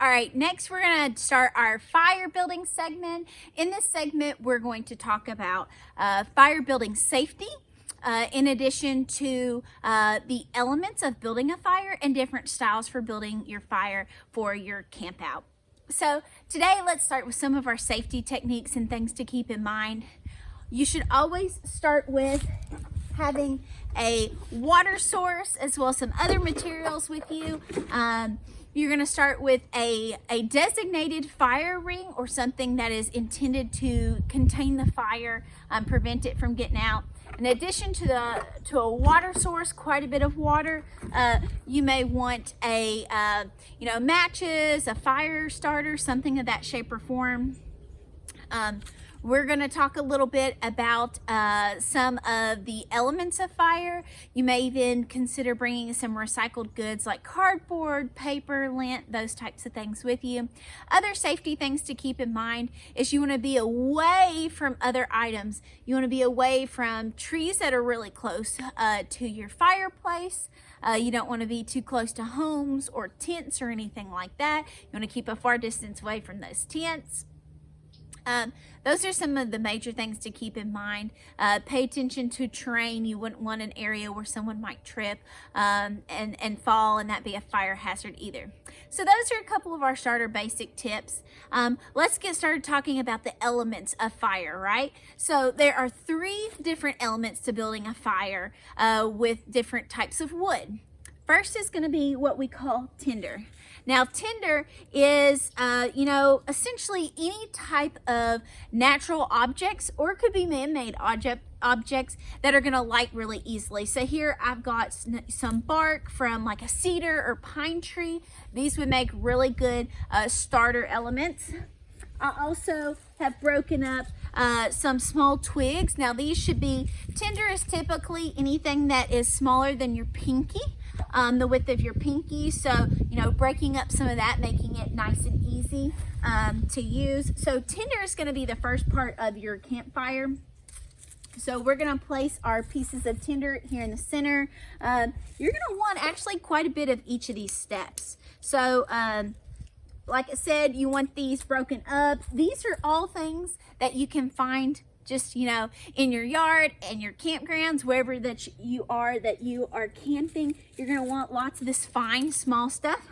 All right, next we're going to start our fire building segment. In this segment, we're going to talk about fire building safety, in addition to the elements of building a fire and different styles for building your fire for your camp out. So today, let's start with some of our safety techniques and things to keep in mind. You should always start with having a water source as well as some other materials with you. You're going to start with a designated fire ring or something that is intended to contain the fire, prevent it from getting out. In addition to a water source, quite a bit of water, you may want matches, a fire starter, something of that shape or form. We're going to talk a little bit about some of the elements of fire. You may even consider bringing some recycled goods like cardboard, paper, lint, those types of things with you. Other safety things to keep in mind is you want to be away from other items. You want to be away from trees that are really close to your fireplace. You don't want to be too close to homes or tents or anything like that. You want to keep a far distance away from those tents. Those are some of the major things to keep in mind. Pay attention to terrain. You wouldn't want an area where someone might trip and fall and that be a fire hazard either. So those are a couple of our starter basic tips. Let's get started talking about the elements of fire, right? So there are 3 different elements to building a fire with different types of wood. First is going to be what we call tinder. Now, tinder is, essentially any type of natural objects, or it could be man-made objects that are going to light really easily. So here I've got some bark from like a cedar or pine tree. These would make really good starter elements. I also have broken up some small twigs. Now these should be, tinder is typically anything that is smaller than your pinky, the width of your pinky. So, breaking up some of that, making it nice and easy to use. So tinder is going to be the first part of your campfire. So we're going to place our pieces of tinder here in the center. You're going to want actually quite a bit of each of these steps. So, like I said, you want these broken up. These are all things that you can find just, in your yard and your campgrounds, wherever that you are camping. You're going to want lots of this fine, small stuff.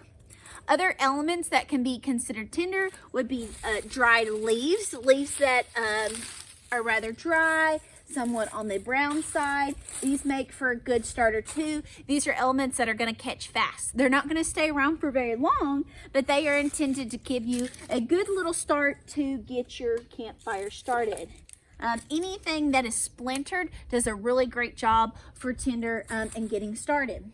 Other elements that can be considered tinder would be dried leaves that are rather dry, somewhat on the brown side. These make for a good starter too. These are elements that are going to catch fast. They're not going to stay around for very long, but they are intended to give you a good little start to get your campfire started. Anything that is splintered does a really great job for tinder and getting started.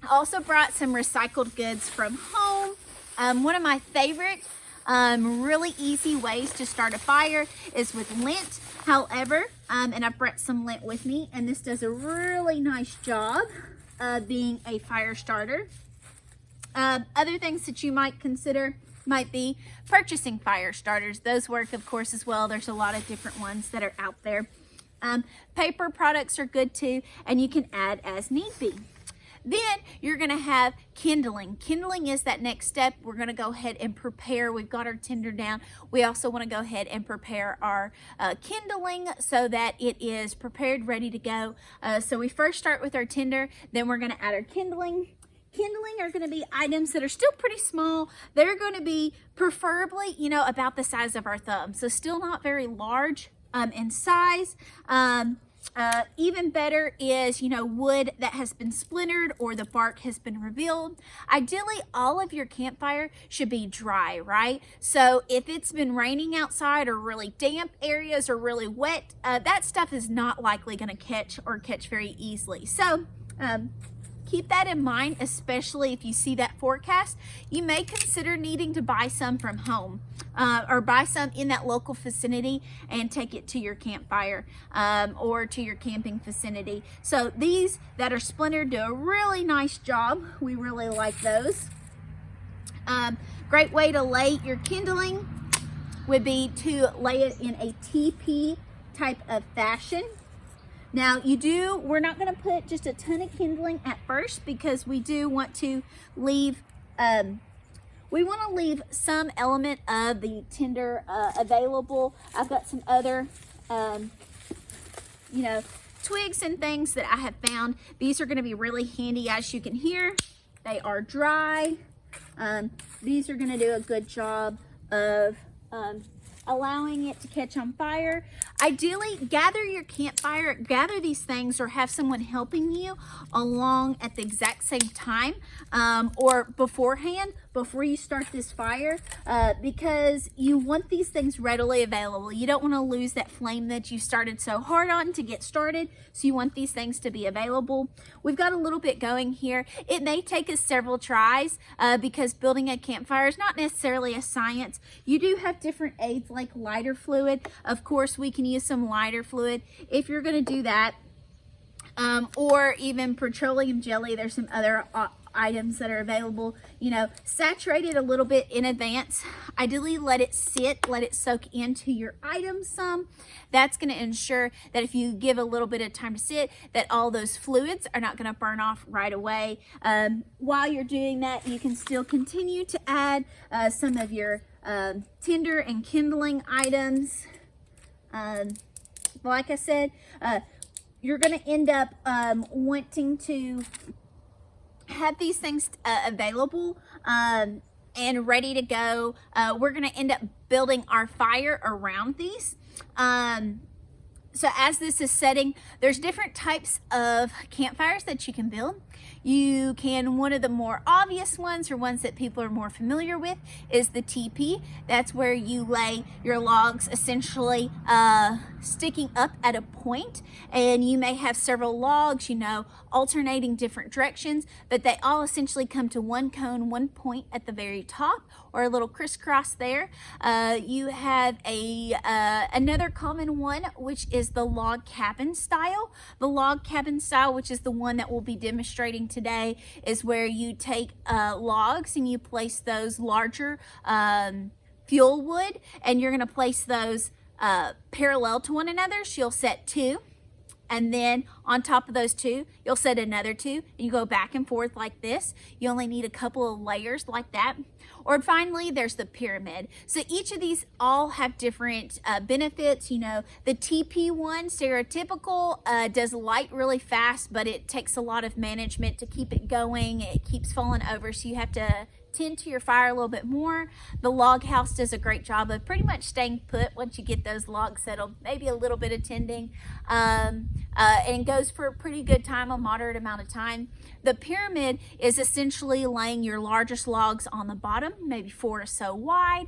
I also brought some recycled goods from home. One of my favorite really easy ways to start a fire is with lint. However, and I've brought some lint with me, and this does a really nice job of being a fire starter. Other things that you might consider might be purchasing fire starters. Those work, of course, as well. There's a lot of different ones that are out there. Paper products are good too, and you can add as need be. Then you're going to have kindling. Kindling is that next step. We're going to go ahead and prepare. We've got our tinder down. We also want to go ahead and prepare our kindling so that it is prepared, ready to go. So we first start with our tinder, then we're going to add our kindling. Kindling are going to be items that are still pretty small. They're going to be preferably, about the size of our thumb. So still not very large in size. Even better is, wood that has been splintered or the bark has been revealed. Ideally, all of your campfire should be dry, right? So if it's been raining outside or really damp areas or really wet, that stuff is not likely going to catch very easily. So, keep that in mind, especially if you see that forecast. You may consider needing to buy some from home or buy some in that local vicinity and take it to your campfire or to your camping vicinity. So these that are splintered do a really nice job. We really like those. Great way to lay your kindling would be to lay it in a teepee type of fashion. Now we're not going to put just a ton of kindling at first because we do want to leave we want to leave some element of the tinder available. I've got some other, you know, twigs and things that I have found. These are going to be really handy. As you can hear, they are dry. These are going to do a good job of allowing it to catch on fire. Ideally, gather your campfire, gather these things, or have someone helping you along at the exact same time, or beforehand, before you start this fire, because you want these things readily available. You don't want to lose that flame that you started so hard on to get started, so you want these things to be available. We've got a little bit going here. It may take us several tries, because building a campfire is not necessarily a science. You do have different aids like lighter fluid. Of course, we can use some lighter fluid if you're going to do that, or even petroleum jelly. There's some other items that are available. You know, saturate it a little bit in advance. Ideally, let it sit, let it soak into your items some. That's going to ensure that if you give a little bit of time to sit, that all those fluids are not going to burn off right away. While you're doing that, you can still continue to add some of your tinder and kindling items. Like I said, you're going to end up wanting to have these things available and ready to go. We're going to end up building our fire around these. So as this is setting, there's different types of campfires that you can build. You can, one of the more obvious ones, or ones that people are more familiar with, is the teepee. That's where you lay your logs essentially sticking up at a point, and you may have several logs, you know, alternating different directions, but they all essentially come to one cone, one point at the very top, or a little crisscross there. You have another common one, which is the log cabin style. The log cabin style, which is the one that we'll be demonstrating today, is where you take logs and you place those larger fuel wood, and you're going to place those parallel to one another. So you'll set two, and then on top of those two, you'll set another two, and you go back and forth like this. You only need a couple of layers like that. Or finally, there's the pyramid. So each of these all have different benefits. You know, the TP one, stereotypical, does light really fast, but it takes a lot of management to keep it going. It keeps falling over, so you have to tend to your fire a little bit more. The log house does a great job of pretty much staying put once you get those logs settled, maybe a little bit of tending, and goes for a pretty good time, a moderate amount of time. The pyramid is essentially laying your largest logs on the bottom, maybe 4 or so wide,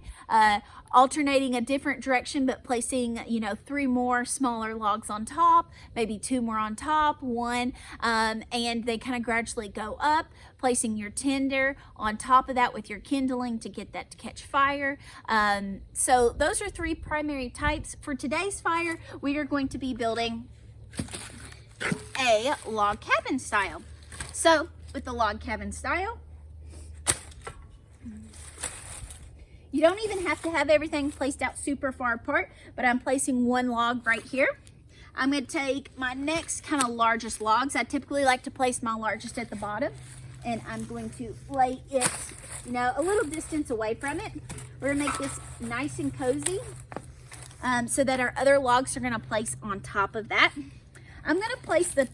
alternating a different direction, but placing, you know, 3 more smaller logs on top, maybe 2 more on top, 1, and they kind of gradually go up, placing your tinder on top of that with your kindling to get that to catch fire. So those are 3 primary types. For today's fire, we are going to be building a log cabin style. So with the log cabin style, you don't even have to have everything placed out super far apart, but I'm placing 1 log right here. I'm going to take my next kind of largest logs. I typically like to place my largest at the bottom, and I'm going to lay it, you know, a little distance away from it. We're going to make this nice and cozy, so that our other logs are going to place on top of that. I'm going to place the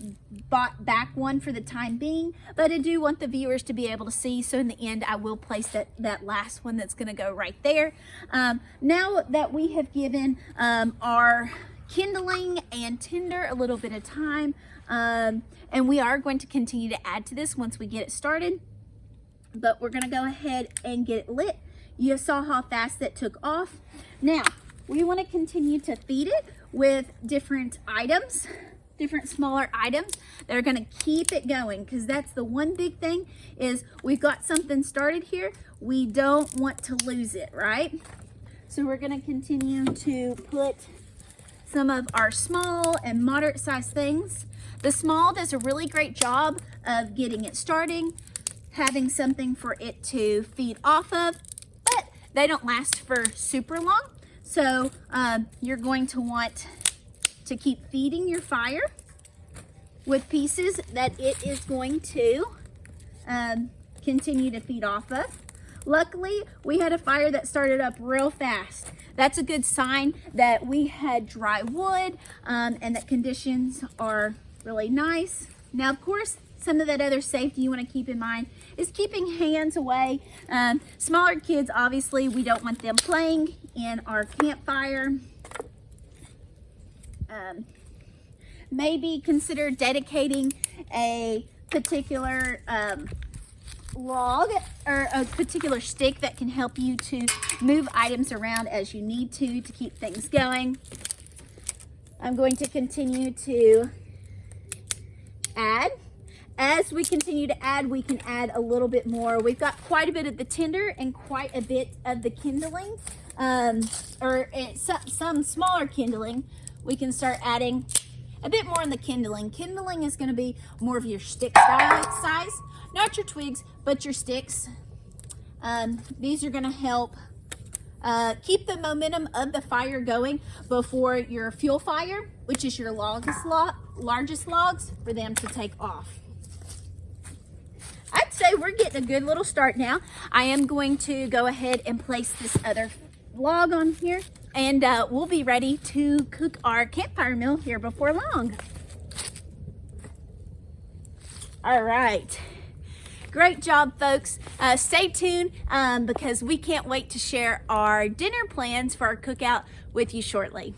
back one for the time being, but I do want the viewers to be able to see, so in the end I will place that last one that's going to go right there. Now that we have given our kindling and tinder a little bit of time, and we are going to continue to add to this once we get it started, but we're going to go ahead and get it lit. You saw how fast that took off. Now we want to continue to feed it with different items, different smaller items that are going to keep it going, because that's the one big thing, is we've got something started here, we don't want to lose it, right? So we're going to continue to put some of our small and moderate sized things. The small does a really great job of getting it starting, having something for it to feed off of, but they don't last for super long. So you're going to want to keep feeding your fire with pieces that it is going to continue to feed off of. Luckily, we had a fire that started up real fast. That's a good sign that we had dry wood and that conditions are really nice. Now, of course, some of that other safety you want to keep in mind is keeping hands away. Smaller kids, obviously, we don't want them playing in our campfire. Maybe consider dedicating a particular log or a particular stick that can help you to move items around as you need to keep things going. I'm going to continue to add. As we continue to add, we can add a little bit more. We've got quite a bit of the Tinder and quite a bit of the Kindling, some smaller Kindling. We can start adding a bit more on the Kindling. Kindling is going to be more of your stick style size, not your twigs, but your sticks. These are going to help keep the momentum of the fire going before your fuel fire, which is your largest logs, for them to take off. I'd say we're getting a good little start now. I am going to go ahead and place this other log on here, and we'll be ready to cook our campfire meal here before long. All right. Great job, folks. Stay tuned because we can't wait to share our dinner plans for our cookout with you shortly.